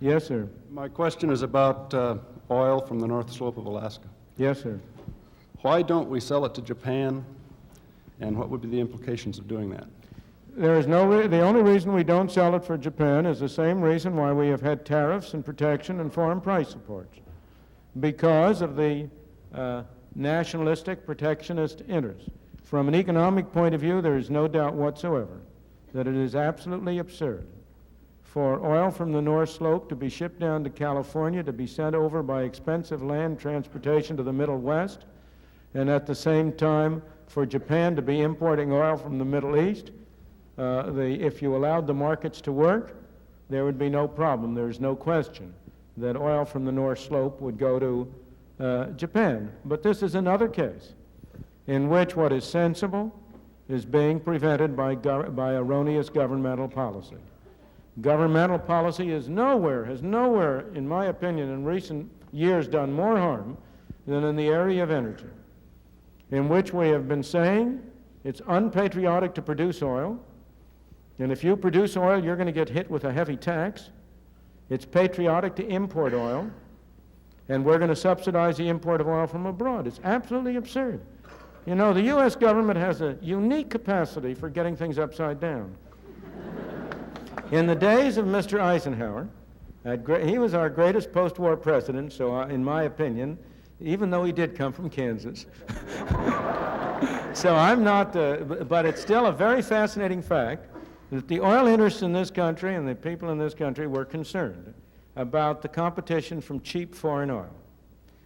Yes, sir. My question is about oil from the North Slope of Alaska. Yes, sir. Why don't we sell it to Japan, and what would be the implications of doing that? There is the only reason we don't sell it for Japan is the same reason why we have had tariffs and protection and foreign price supports, because of the nationalistic protectionist interests. From an economic point of view, there is no doubt whatsoever that it is absolutely absurd for oil from the North Slope to be shipped down to California, to be sent over by expensive land transportation to the Middle West, and at the same time for Japan to be importing oil from the Middle East. If you allowed the markets to work, there would be no problem. There is no question that oil from the North Slope would go to Japan. But this is another case in which what is sensible is being prevented by erroneous governmental policy. Governmental policy has nowhere, in my opinion, in recent years done more harm than in the area of energy, in which we have been saying it's unpatriotic to produce oil, and if you produce oil, you're going to get hit with a heavy tax. It's patriotic to import oil, and we're going to subsidize the import of oil from abroad. It's absolutely absurd. You know, the U.S. government has a unique capacity for getting things upside down. In the days of Mr. Eisenhower, he was our greatest post-war president, so in my opinion, even though he did come from Kansas. So I'm not, but it's still a very fascinating fact that the oil interests in this country and the people in this country were concerned about the competition from cheap foreign oil.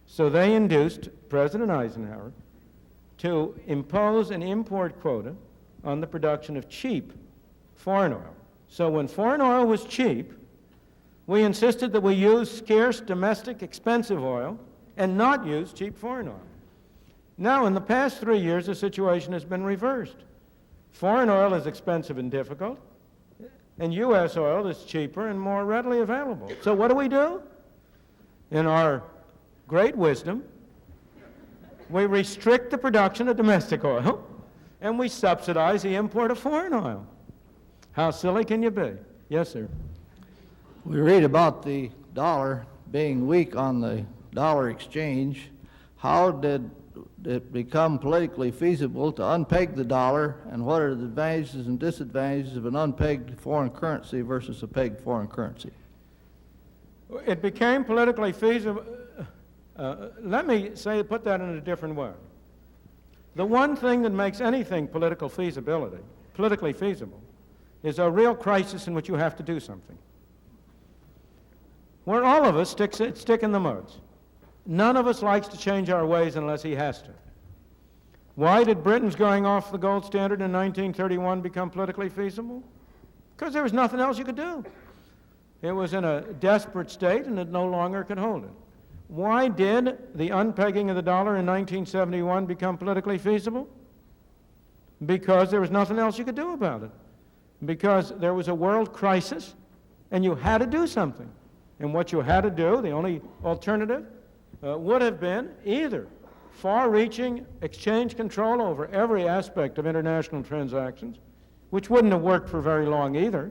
So they induced President Eisenhower to impose an import quota on the production of cheap foreign oil. So when foreign oil was cheap, we insisted that we use scarce, domestic, expensive oil and not use cheap foreign oil. Now, in the past 3 years, the situation has been reversed. Foreign oil is expensive and difficult, and U.S. oil is cheaper and more readily available. So what do? In our great wisdom, we restrict the production of domestic oil, and we subsidize the import of foreign oil. How silly can you be? Yes, sir. We read about the dollar being weak on the dollar exchange. How did it become politically feasible to unpeg the dollar, and what are the advantages and disadvantages of an unpegged foreign currency versus a pegged foreign currency? It became politically feasible. Let me put that in a different way. The one thing that makes anything politically feasible, is a real crisis in which you have to do something. Where all of us stick in the muds. None of us likes to change our ways unless he has to. Why did Britain's going off the gold standard in 1931 become politically feasible? Because there was nothing else you could do. It was in a desperate state and it no longer could hold it. Why did the unpegging of the dollar in 1971 become politically feasible? Because there was nothing else you could do about it. Because there was a world crisis and you had to do something. And what you had to do, the only alternative, would have been either far-reaching exchange control over every aspect of international transactions, which wouldn't have worked for very long either,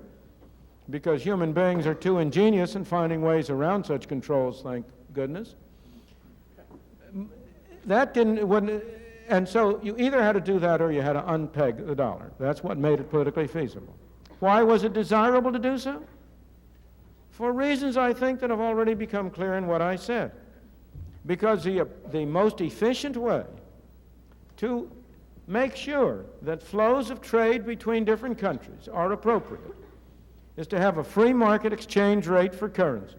because human beings are too ingenious in finding ways around such controls, thank goodness. And so you either had to do that or you had to unpeg the dollar. That's what made it politically feasible. Why was it desirable to do so? For reasons I think that have already become clear in what I said. Because the most efficient way to make sure that flows of trade between different countries are appropriate is to have a free market exchange rate for currencies.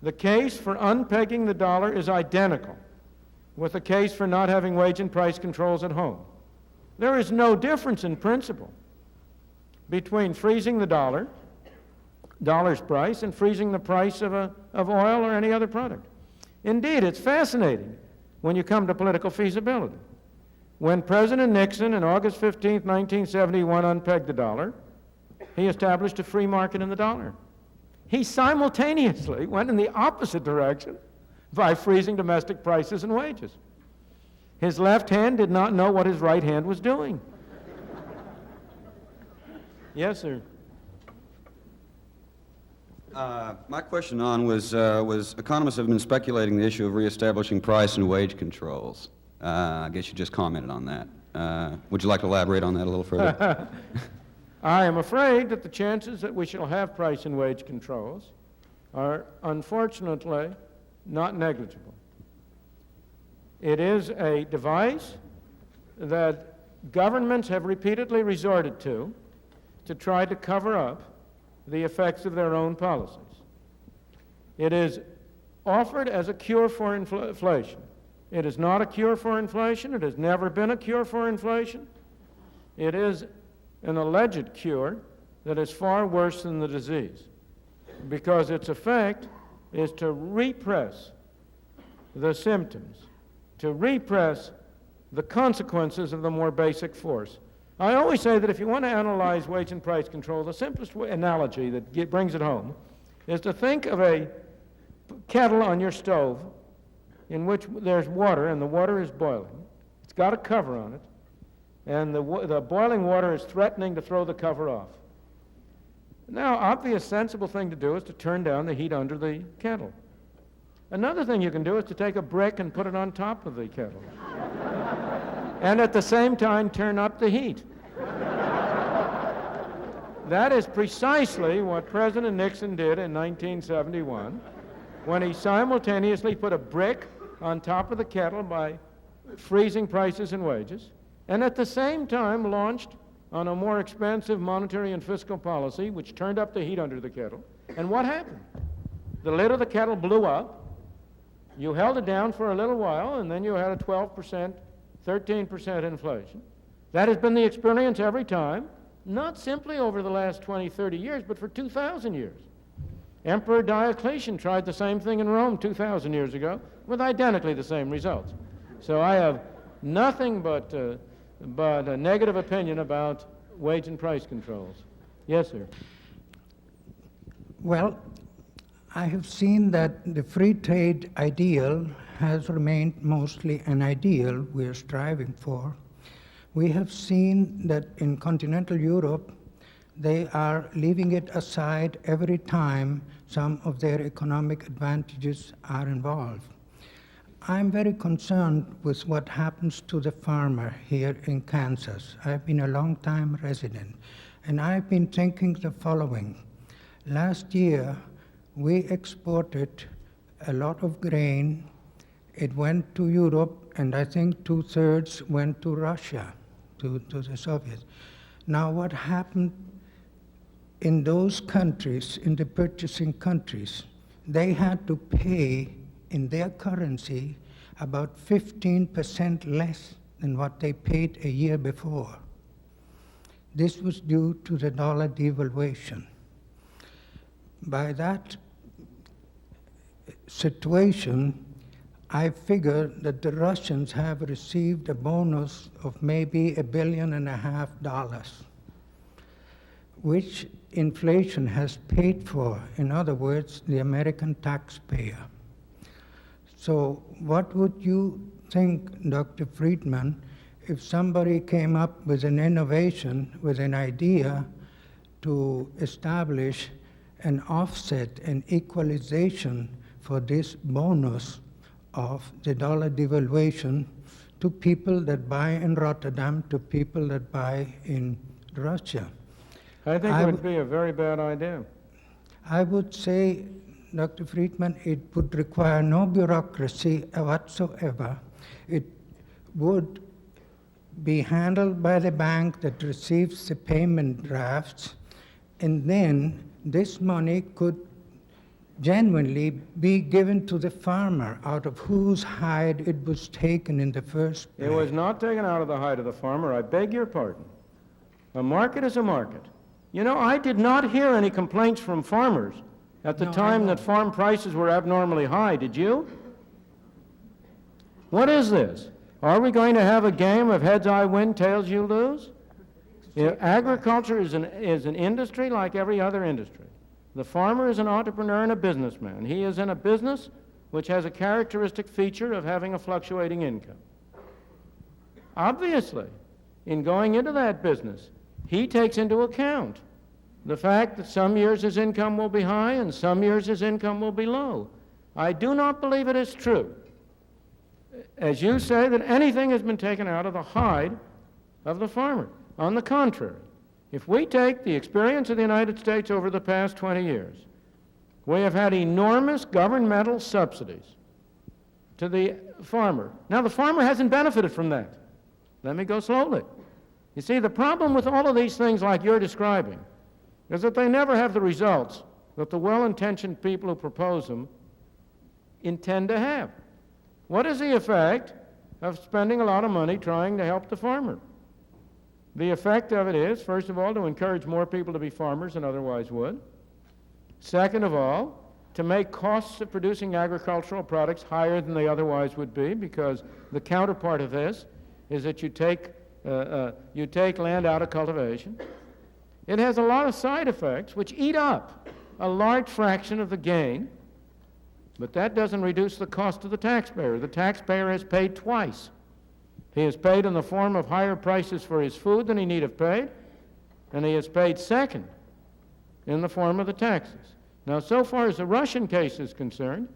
The case for unpegging the dollar is identical with the case for not having wage and price controls at home. There is no difference in principle between freezing the dollar's price, and freezing the price of oil or any other product. Indeed, it's fascinating when you come to political feasibility. When President Nixon on August 15, 1971 unpegged the dollar, he established a free market in the dollar. He simultaneously went in the opposite direction by freezing domestic prices and wages. His left hand did not know what his right hand was doing. Yes, sir. My question was economists have been speculating the issue of reestablishing price and wage controls. I guess you just commented on that. Would you like to elaborate on that a little further? I am afraid that the chances that we shall have price and wage controls are unfortunately not negligible. It is a device that governments have repeatedly resorted to try to cover up the effects of their own policies. It is offered as a cure for inflation. It is not a cure for inflation. It has never been a cure for inflation. It is an alleged cure that is far worse than the disease, because its effect is to repress the symptoms, to repress the consequences of the more basic force. I always say that if you want to analyze wage and price control, the simplest analogy that brings it home is to think of a kettle on your stove in which there's water, and the water is boiling. It's got a cover on it, and the boiling water is threatening to throw the cover off. Now, obvious, sensible thing to do is to turn down the heat under the kettle. Another thing you can do is to take a brick and put it on top of the kettle, and at the same time turn up the heat. That is precisely what President Nixon did in 1971, when he simultaneously put a brick on top of the kettle by freezing prices and wages, and at the same time launched on a more expansive monetary and fiscal policy which turned up the heat under the kettle. And what happened? The lid of the kettle blew up. You held it down for a little while, and then you had a 12%, 13% inflation. That has been the experience every time, not simply over the last 20, 30 years, but for 2,000 years. Emperor Diocletian tried the same thing in Rome 2,000 years ago with identically the same results. So I have nothing but a negative opinion about wage and price controls. Yes, sir. Well, I have seen that the free trade ideal has remained mostly an ideal we are striving for. We have seen that in continental Europe, they are leaving it aside every time some of their economic advantages are involved. I'm very concerned with what happens to the farmer here in Kansas. I've been a long-time resident, and I've been thinking the following. Last year, we exported a lot of grain. It went to Europe, and I think 2/3 went to Russia, to the Soviets. Now, what happened in those countries, in the purchasing countries? They had to pay in their currency about 15% less than what they paid a year before. This was due to the dollar devaluation. By that situation, I figure that the Russians have received a bonus of maybe $1.5 billion, which inflation has paid for. In other words, the American taxpayer. So what would you think, Dr. Friedman, if somebody came up with an innovation, with an idea to establish an offset, an equalization for this bonus of the dollar devaluation to people that buy in Rotterdam, to people that buy in Russia? I think it would be a very bad idea. I would say, Dr. Friedman, it would require no bureaucracy whatsoever. It would be handled by the bank that receives the payment drafts, and then this money could genuinely be given to the farmer, out of whose hide it was taken in the first place. It was not taken out of the hide of the farmer. I beg your pardon. A market is a market. You know, I did not hear any complaints from farmers at the time that farm prices were abnormally high. Did you? What is this? Are we going to have a game of heads I win, tails you lose? You know, agriculture is an industry like every other industry. The farmer is an entrepreneur and a businessman. He is in a business which has a characteristic feature of having a fluctuating income. Obviously, in going into that business, he takes into account the fact that some years his income will be high and some years his income will be low. I do not believe it is true, as you say, that anything has been taken out of the hide of the farmer. On the contrary, if we take the experience of the United States over the past 20 years, we have had enormous governmental subsidies to the farmer. Now, the farmer hasn't benefited from that. Let me go slowly. You see, the problem with all of these things like you're describing is that they never have the results that the well-intentioned people who propose them intend to have. What is the effect of spending a lot of money trying to help the farmer? The effect of it is, first of all, to encourage more people to be farmers than otherwise would. Second of all, to make costs of producing agricultural products higher than they otherwise would be, because the counterpart of this is that you take land out of cultivation. It has a lot of side effects which eat up a large fraction of the gain, but that doesn't reduce the cost to the taxpayer. The taxpayer has paid twice. He has paid in the form of higher prices for his food than he need have paid, and he has paid second in the form of the taxes. Now, so far as the Russian case is concerned,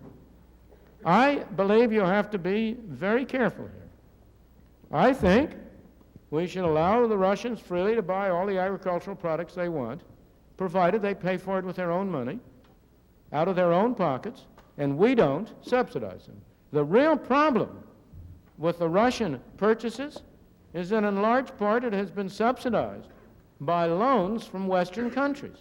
I believe you have to be very careful here. I think we should allow the Russians freely to buy all the agricultural products they want, provided they pay for it with their own money, out of their own pockets, and we don't subsidize them. The real problem with the Russian purchases is that in large part it has been subsidized by loans from Western countries.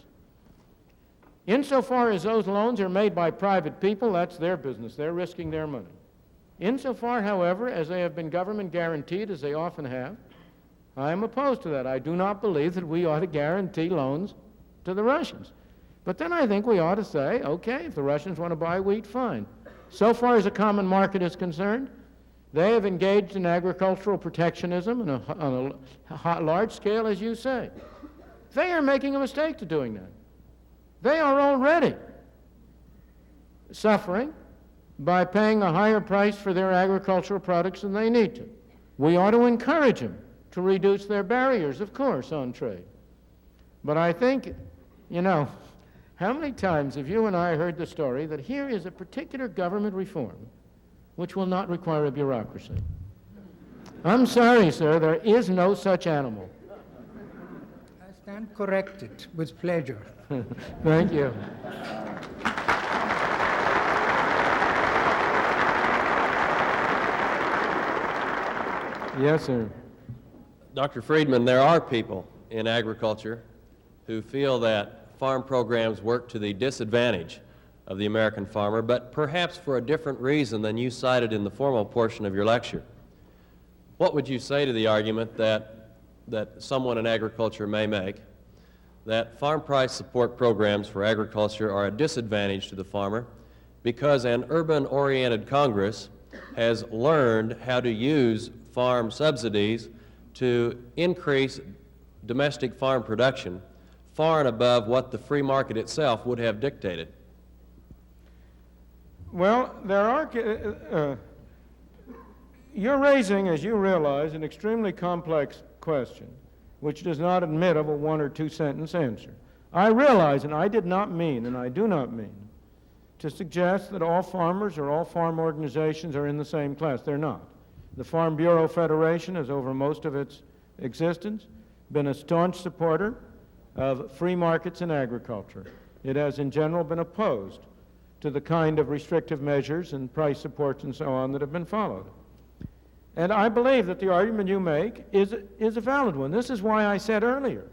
Insofar as those loans are made by private people, that's their business. They're risking their money. Insofar, however, as they have been government guaranteed, as they often have, I am opposed to that. I do not believe that we ought to guarantee loans to the Russians. But then I think we ought to say, okay, if the Russians want to buy wheat, fine. So far as the common market is concerned, they have engaged in agricultural protectionism on a large scale, as you say. They are making a mistake to doing that. They are already suffering by paying a higher price for their agricultural products than they need to. We ought to encourage them to reduce their barriers, of course, on trade. But I think, how many times have you and I heard the story that here is a particular government reform which will not require a bureaucracy? I'm sorry, sir, there is no such animal. I stand corrected with pleasure. Thank you. Yes, sir. Dr. Friedman, there are people in agriculture who feel that farm programs work to the disadvantage of the American farmer, but perhaps for a different reason than you cited in the formal portion of your lecture. What would you say to the argument that someone in agriculture may make that farm price support programs for agriculture are a disadvantage to the farmer because an urban-oriented Congress has learned how to use farm subsidies to increase domestic farm production far and above what the free market itself would have dictated? Well, you're raising, as you realize, an extremely complex question, which does not admit of a one or two sentence answer. I realize, and I did not mean, and I do not mean, to suggest that all farmers or all farm organizations are in the same class. They're not. The Farm Bureau Federation has, over most of its existence, been a staunch supporter of free markets in agriculture. It has, in general, been opposed to the kind of restrictive measures and price supports and so on that have been followed. And I believe that the argument you make is a valid one. This is why I said earlier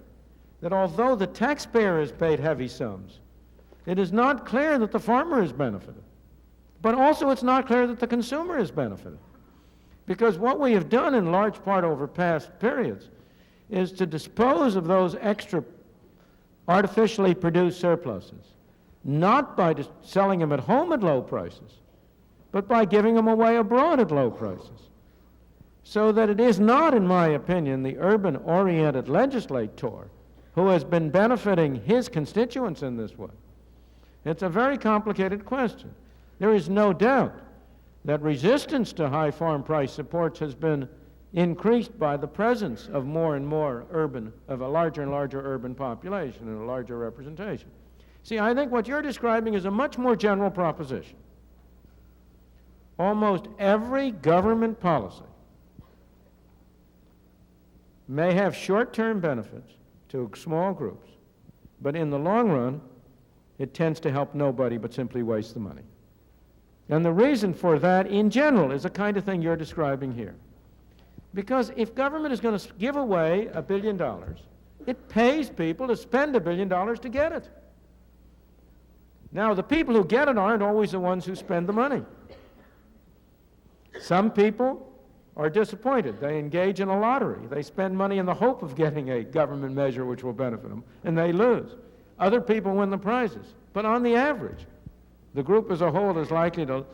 that although the taxpayer has paid heavy sums, it is not clear that the farmer has benefited. But also it's not clear that the consumer has benefited. Because what we have done in large part over past periods is to dispose of those extra artificially produced surpluses, not by selling them at home at low prices, but by giving them away abroad at low prices. So that it is not, in my opinion, the urban-oriented legislator who has been benefiting his constituents in this way. It's a very complicated question. There is no doubt that resistance to high farm price supports has been increased by the presence of more and more urban, of a larger and larger urban population and a larger representation. See, I think what you're describing is a much more general proposition. Almost every government policy may have short-term benefits to small groups, but in the long run, it tends to help nobody but simply waste the money. And the reason for that, in general, is the kind of thing you're describing here. Because if government is going to give away $1 billion, it pays people to spend $1 billion to get it. Now, the people who get it aren't always the ones who spend the money. Some people are disappointed. They engage in a lottery. They spend money in the hope of getting a government measure which will benefit them, and they lose. Other people win the prizes. But on the average, the group as a whole is likely to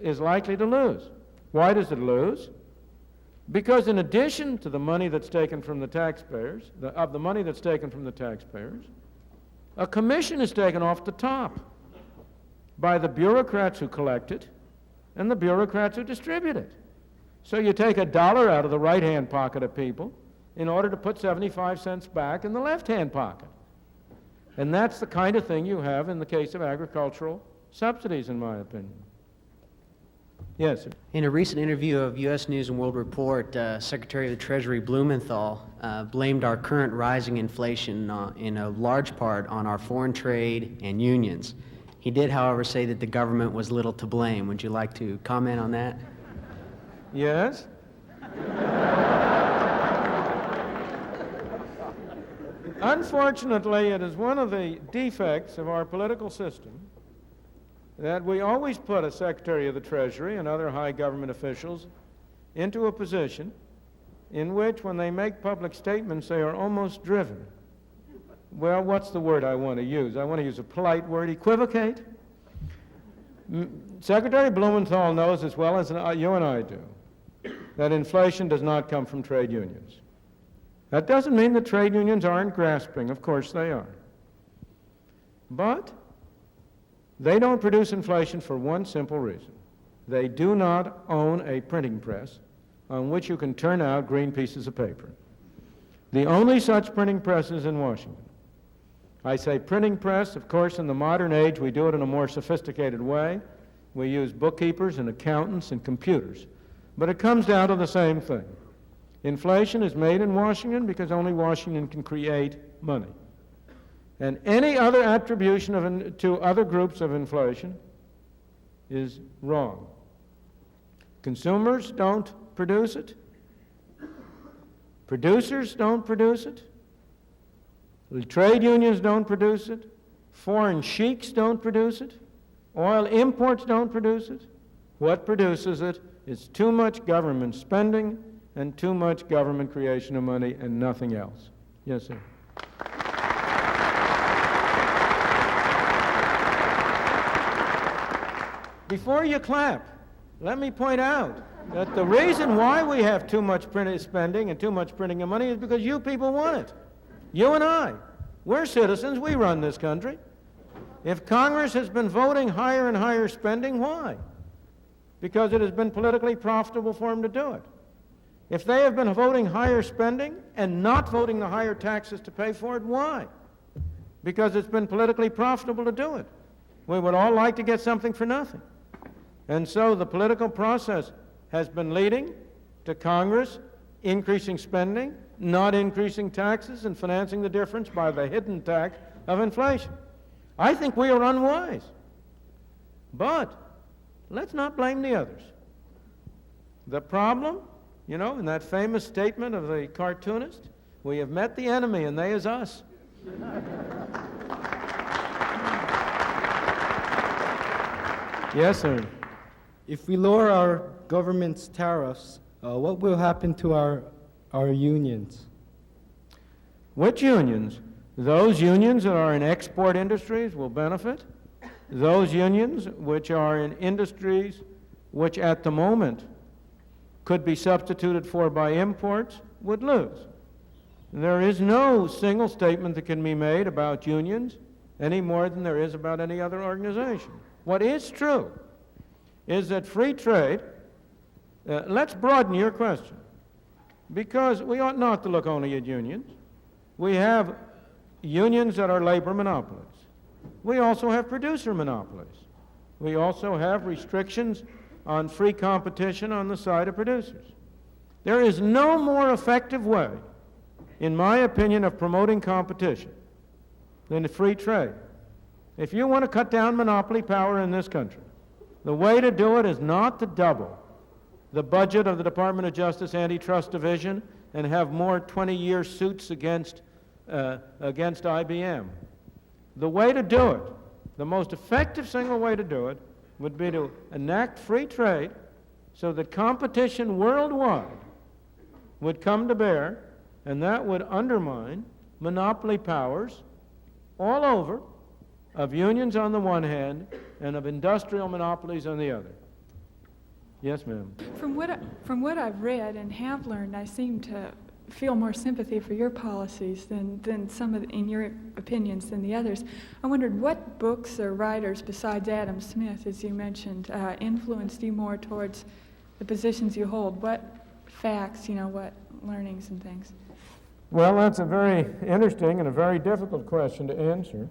lose. Why does it lose? Because in addition to the money that's taken from the taxpayers, of the money that's taken from the taxpayers, a commission is taken off the top by the bureaucrats who collect it and the bureaucrats who distribute it. So you take $1 out of the right-hand pocket of people in order to put 75 cents back in the left-hand pocket. And that's the kind of thing you have in the case of agricultural subsidies, in my opinion. Yes, sir. In a recent interview of U.S. News & World Report, Secretary of the Treasury Blumenthal blamed our current rising inflation in a large part on our foreign trade and unions. He did, however, say that the government was little to blame. Would you like to comment on that? Yes? Unfortunately, it is one of the defects of our political system that we always put a Secretary of the Treasury and other high government officials into a position in which, when they make public statements, they are almost driven. Well, what's the word I want to use? I want to use a polite word, equivocate. Secretary Blumenthal knows as well as you and I do that inflation does not come from trade unions. That doesn't mean that trade unions aren't grasping. Of course they are. But they don't produce inflation for one simple reason. They do not own a printing press on which you can turn out green pieces of paper. The only such printing press is in Washington. I say printing press, of course, in the modern age we do it in a more sophisticated way. We use bookkeepers and accountants and computers. But it comes down to the same thing. Inflation is made in Washington because only Washington can create money. And any other attribution to other groups of inflation is wrong. Consumers don't produce it. Producers don't produce it. The trade unions don't produce it. Foreign sheiks don't produce it. Oil imports don't produce it. What produces it is too much government spending and too much government creation of money and nothing else. Yes, sir. Before you clap, let me point out that the reason why we have too much printed spending and too much printing of money is because you people want it. You and I. We're citizens. We run this country. If Congress has been voting higher and higher spending, why? Because it has been politically profitable for them to do it. If they have been voting higher spending and not voting the higher taxes to pay for it, why? Because it's been politically profitable to do it. We would all like to get something for nothing. And so the political process has been leading to Congress increasing spending, not increasing taxes, and financing the difference by the hidden tax of inflation. I think we are unwise. But let's not blame the others. The problem, you know, in that famous statement of the cartoonist, we have met the enemy and they is us. Yes, sir. If we lower our government's tariffs, what will happen to our unions? Which unions? Those unions that are in export industries will benefit. Those unions which are in industries which at the moment could be substituted for by imports would lose. There is no single statement that can be made about unions any more than there is about any other organization. What is true is that free trade, let's broaden your question. because we ought not to look only at unions. We have unions that are labor monopolies. We also have producer monopolies. We also have restrictions on free competition on the side of producers. There is no more effective way, in my opinion, of promoting competition than free trade. If you want to cut down monopoly power in this country, the way to do it is not to double the budget of the Department of Justice Antitrust Division and have more 20-year suits against IBM. The way to do it, the most effective single way to do it, would be to enact free trade so that competition worldwide would come to bear, and that would undermine monopoly powers all over of unions on the one hand and of industrial monopolies on the other. Yes, ma'am. From what I've read and have learned, I seem to feel more sympathy for your policies than some of, in your opinions, than the others. I wondered what books or writers besides Adam Smith, as you mentioned, influenced you more towards the positions you hold. What facts, what learnings and things? Well, that's a very interesting and a very difficult question to answer,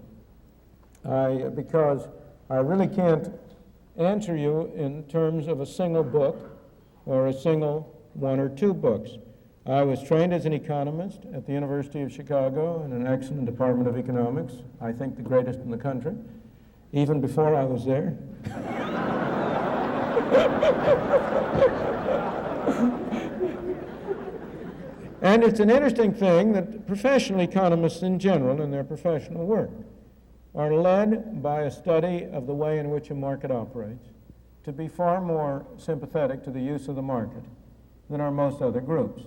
because I really can't answer you in terms of a single book or a single one or two books. I was trained as an economist at the University of Chicago in an excellent department of economics, I think the greatest in the country, even before I was there. And it's an interesting thing that professional economists in general, in their professional work, are led by a study of the way in which a market operates to be far more sympathetic to the use of the market than are most other groups.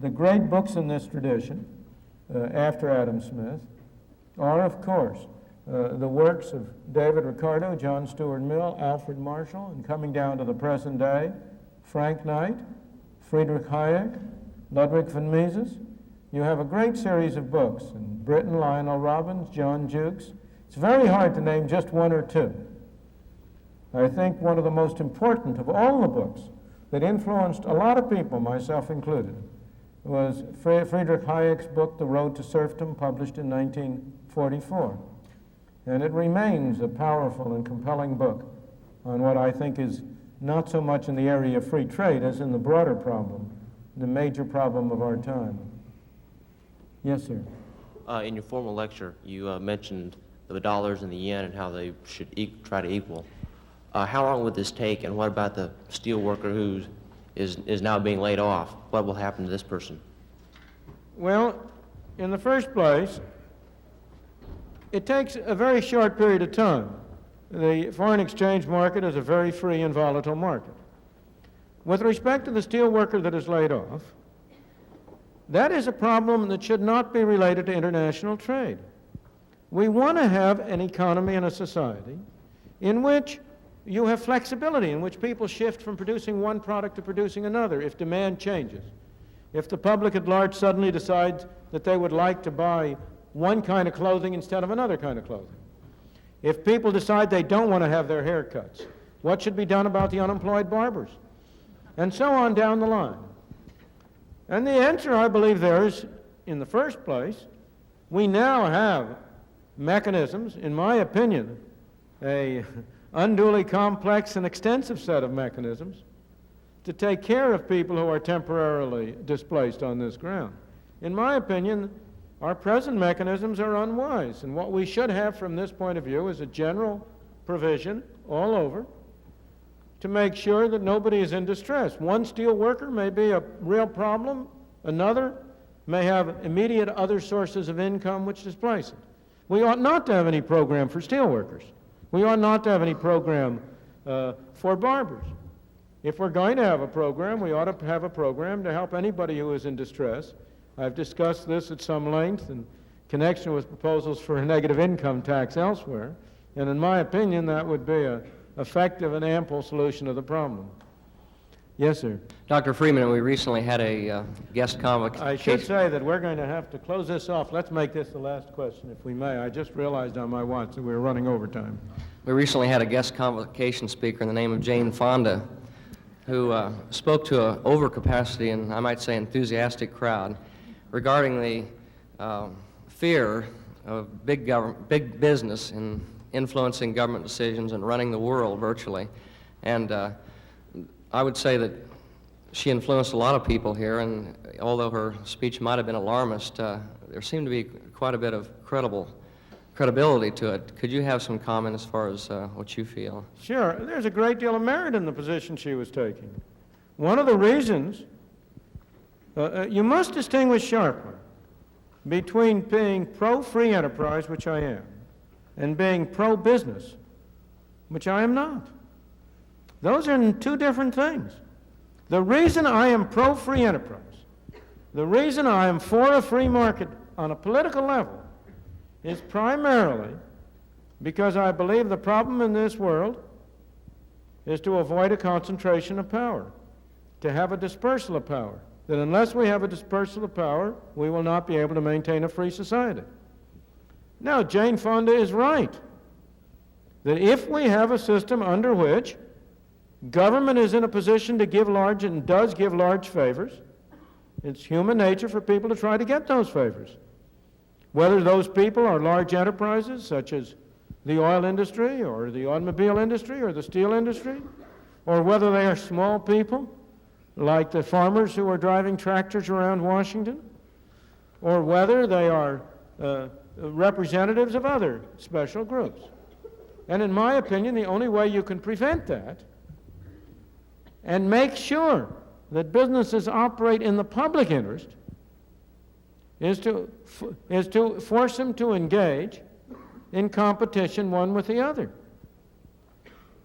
The great books in this tradition, after Adam Smith, are, of course, the works of David Ricardo, John Stuart Mill, Alfred Marshall, and coming down to the present day, Frank Knight, Friedrich Hayek, Ludwig von Mises. You have a great series of books, in Britain, Lionel Robbins, John Jukes. It's very hard to name just one or two. I think one of the most important of all the books that influenced a lot of people, myself included, was Friedrich Hayek's book, The Road to Serfdom, published in 1944. And it remains a powerful and compelling book on what I think is not so much in the area of free trade as in the broader problem, the major problem of our time. Yes, sir. In your formal lecture, you mentioned the dollars and the yen and how they should try to equal. How long would this take, and what about the steel worker who is now being laid off? What will happen to this person? Well, in the first place, it takes a very short period of time. The foreign exchange market is a very free and volatile market. With respect to the steel worker that is laid off, that is a problem that should not be related to international trade. We want to have an economy and a society in which you have flexibility, in which people shift from producing one product to producing another if demand changes. If the public at large suddenly decides that they would like to buy one kind of clothing instead of another kind of clothing. If people decide they don't want to have their hair cuts, what should be done about the unemployed barbers? And so on down the line. And the answer, I believe, there is, in the first place, we now have mechanisms, in my opinion, a unduly complex and extensive set of mechanisms to take care of people who are temporarily displaced on this ground. In my opinion, our present mechanisms are unwise, and what we should have from this point of view is a general provision all over to make sure that nobody is in distress. One steel worker may be a real problem, another may have immediate other sources of income which displace it. We ought not to have any program for steel workers. We ought not to have any program for barbers. If we're going to have a program, we ought to have a program to help anybody who is in distress. I've discussed this at some length in connection with proposals for a negative income tax elsewhere, and in my opinion, that would be an effective and ample solution to the problem. Yes, sir. Dr. Friedman, we recently had a guest convocation. I should say that we're going to have to close this off. Let's make this the last question, if we may. I just realized on my watch that we were running over time. We recently had a guest convocation speaker in the name of Jane Fonda, who spoke to an overcapacity and I might say enthusiastic crowd regarding the fear of big business in influencing government decisions and running the world virtually. And I would say that she influenced a lot of people here, and although her speech might have been alarmist, there seemed to be quite a bit of credibility to it. Could you have some comment as far as what you feel? Sure. There's a great deal of merit in the position she was taking. One of the reasons, you must distinguish sharply between being pro-free enterprise, which I am, and being pro-business, which I am not. Those are two different things. The reason I am pro-free enterprise, the reason I am for a free market on a political level, is primarily because I believe the problem in this world is to avoid a concentration of power, to have a dispersal of power. That unless we have a dispersal of power, we will not be able to maintain a free society. Now, Jane Fonda is right that if we have a system under which government is in a position to give large and does give large favors, it's human nature for people to try to get those favors. Whether those people are large enterprises such as the oil industry or the automobile industry or the steel industry, or whether they are small people like the farmers who are driving tractors around Washington, or whether they are representatives of other special groups. And in my opinion, the only way you can prevent that and make sure that businesses operate in the public interest is to force them to engage in competition one with the other.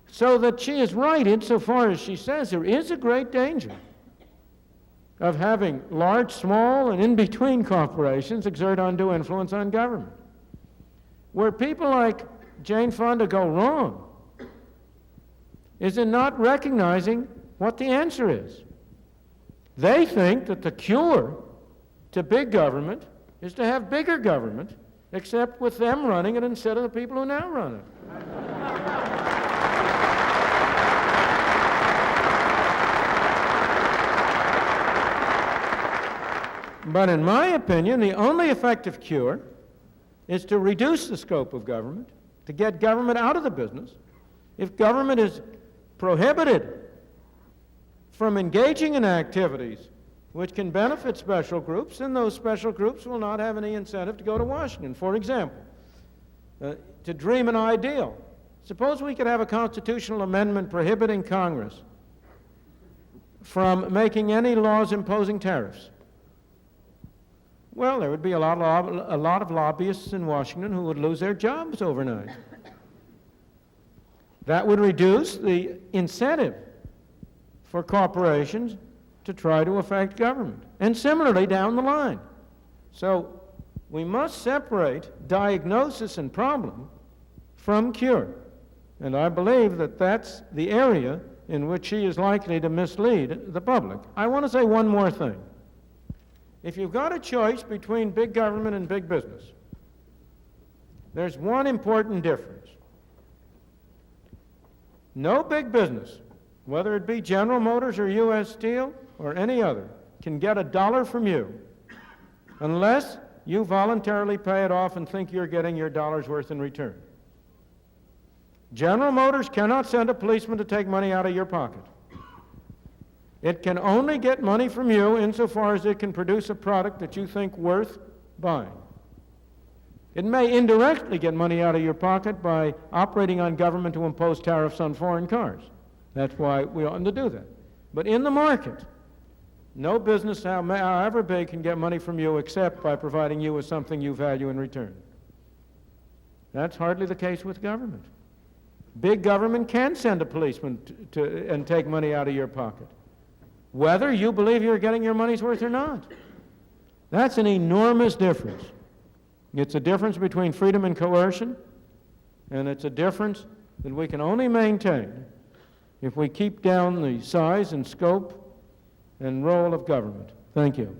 So that she is right insofar as she says there is a great danger of having large, small, and in-between corporations exert undue influence on government. Where people like Jane Fonda go wrong is in not recognizing what the answer is. They think that the cure to big government is to have bigger government, except with them running it instead of the people who now run it. But in my opinion, the only effective cure is to reduce the scope of government, to get government out of the business. If government is prohibited from engaging in activities which can benefit special groups, then those special groups will not have any incentive to go to Washington. For example, to dream an ideal. Suppose we could have a constitutional amendment prohibiting Congress from making any laws imposing tariffs. Well, there would be a lot of lobbyists in Washington who would lose their jobs overnight. That would reduce the incentive for corporations to try to affect government, and similarly down the line. So we must separate diagnosis and problem from cure. And I believe that that's the area in which she is likely to mislead the public. I want to say one more thing. If you've got a choice between big government and big business, there's one important difference. No big business, whether it be General Motors or U.S. Steel or any other, can get $1 from you unless you voluntarily pay it off and think you're getting your dollar's worth in return. General Motors cannot send a policeman to take money out of your pocket. It can only get money from you insofar as it can produce a product that you think worth buying. It may indirectly get money out of your pocket by operating on government to impose tariffs on foreign cars. That's why we oughtn't to do that. But in the market, no business, however big, can get money from you except by providing you with something you value in return. That's hardly the case with government. Big government can send a policeman and take money out of your pocket, whether you believe you're getting your money's worth or not. That's an enormous difference. It's a difference between freedom and coercion, and it's a difference that we can only maintain if we keep down the size and scope and role of government. Thank you.